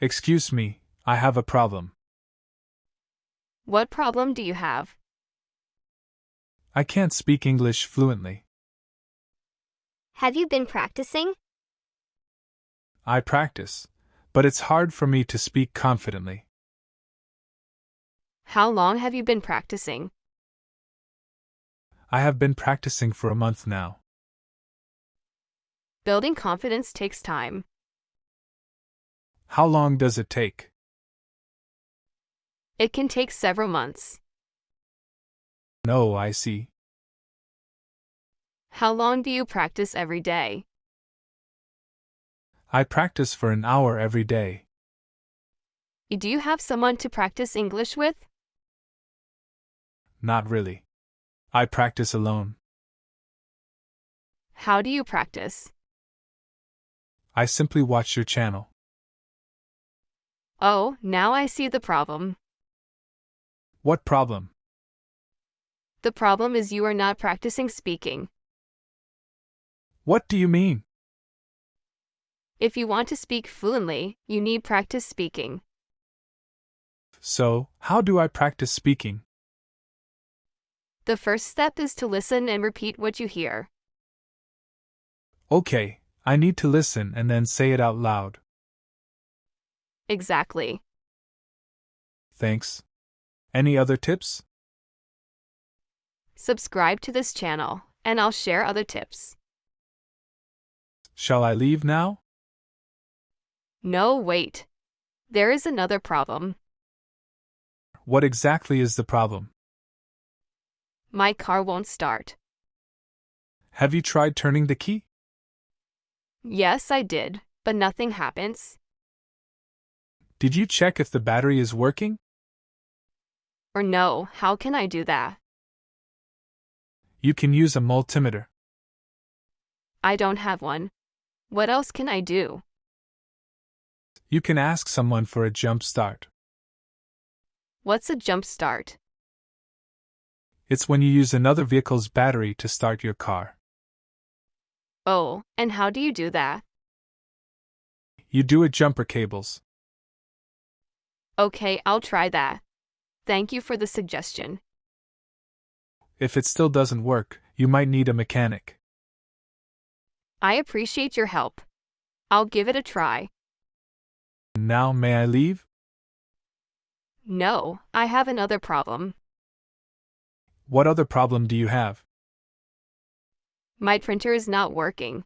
Excuse me, I have a problem. What problem do you have? I can't speak English fluently. Have you been practicing? I practice, but it's hard for me to speak confidently. How long have you been practicing? I have been practicing for a month now. Building confidence takes time. How long does it take? It can take several months. No, I see. How long do you practice every day? I practice for an hour every day. Do you have someone to practice English with? Not really. I practice alone. How do you practice? I simply watch your channel. Oh, now I see the problem. What problem? The problem is you are not practicing speaking. What do you mean? If you want to speak fluently, you need practice speaking. So, how do I practice speaking? The first step is to listen and repeat what you hear. Okay, I need to listen and then say it out loud. Exactly. Thanks. Any other tips? Subscribe to this channel, and I'll share other tips. Shall I leave now? No, wait. There is another problem. What exactly is the problem? My car won't start. Have you tried turning the key? Yes, I did, but nothing happens. Did you check if the battery is working? Or no, how can I do that? You can use a multimeter. I don't have one. What else can I do? You can ask someone for a jump start. What's a jump start? It's when you use another vehicle's battery to start your car. Oh, and how do you do that? You do it jumper cables. Okay, I'll try that. Thank you for the suggestion. If it still doesn't work, you might need a mechanic. I appreciate your help. I'll give it a try. Now, may I leave? No, I have another problem. What other problem do you have? My printer is not working.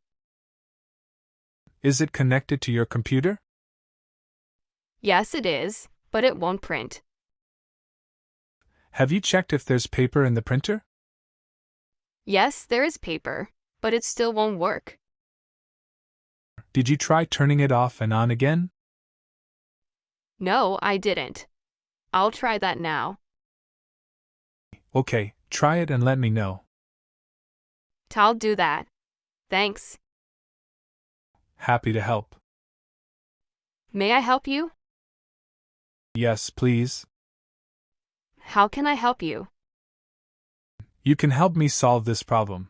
Is it connected to your computer? Yes, it is, but it won't print. Have you checked if there's paper in the printer? Yes, there is paper, but it still won't work. Did you try turning it off and on again? No, I didn't. I'll try that now. Okay, try it and let me know. I'll do that. Thanks. Happy to help. May I help you? Yes, please. How can I help you? You can help me solve this problem.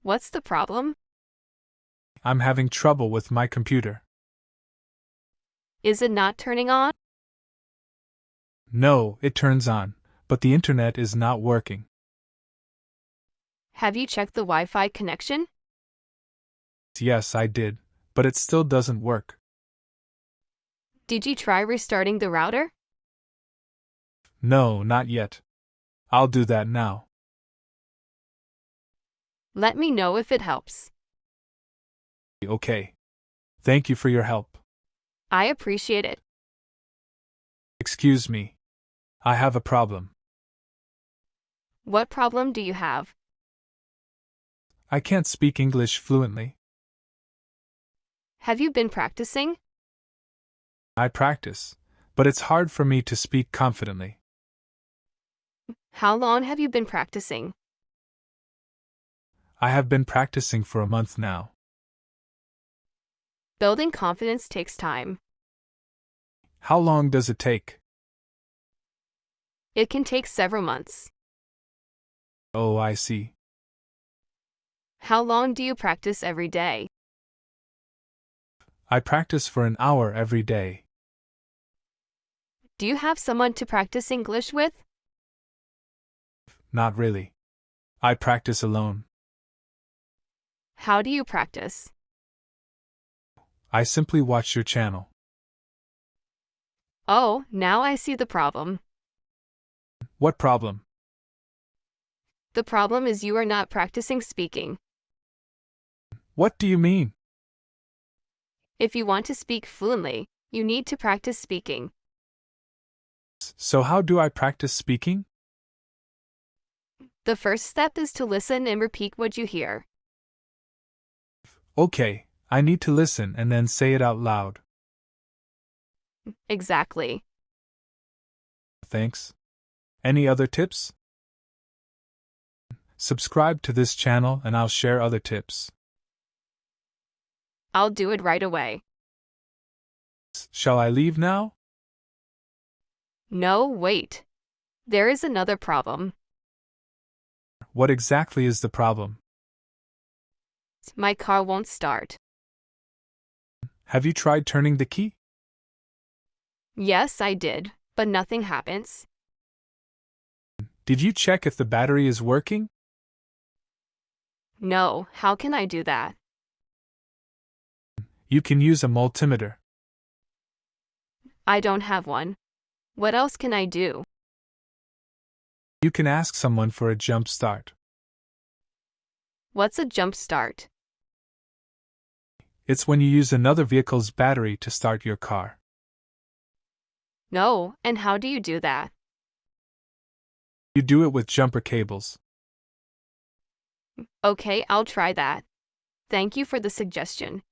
What's the problem? I'm having trouble with my computer. Is it not turning on? No, it turns on, but the internet is not working. Have you checked the Wi-Fi connection? Yes, I did, but it still doesn't work. Did you try restarting the router? No, not yet. I'll do that now. Let me know if it helps. Okay. Thank you for your help. I appreciate it. Excuse me. I have a problem. What problem do you have? I can't speak English fluently. Have you been practicing? I practice, but it's hard for me to speak confidently. How long have you been practicing? I have been practicing for a month now. Building confidence takes time. How long does it take? It can take several months. Oh, I see. How long do you practice every day? I practice for an hour every day. Do you have someone to practice English with? Not really. I practice alone. How do you practice? I simply watch your channel. Oh, now I see the problem. What problem? The problem is you are not practicing speaking. What do you mean? If you want to speak fluently, you need to practice speaking. So how do I practice speaking? The first step is to listen and repeat what you hear. Okay, I need to listen and then say it out loud. Exactly. Thanks. Any other tips? Subscribe to this channel and I'll share other tips. I'll do it right away. Shall I leave now? No, wait. There is another problem. What exactly is the problem? My car won't start. Have you tried turning the key? Yes, I did, but nothing happens. Did you check if the battery is working? No, how can I do that? You can use a multimeter. I don't have one. What else can I do? You can ask someone for a jump start. What's a jump start? It's when you use another vehicle's battery to start your car. No, and how do you do that? You do it with jumper cables. Okay, I'll try that. Thank you for the suggestion.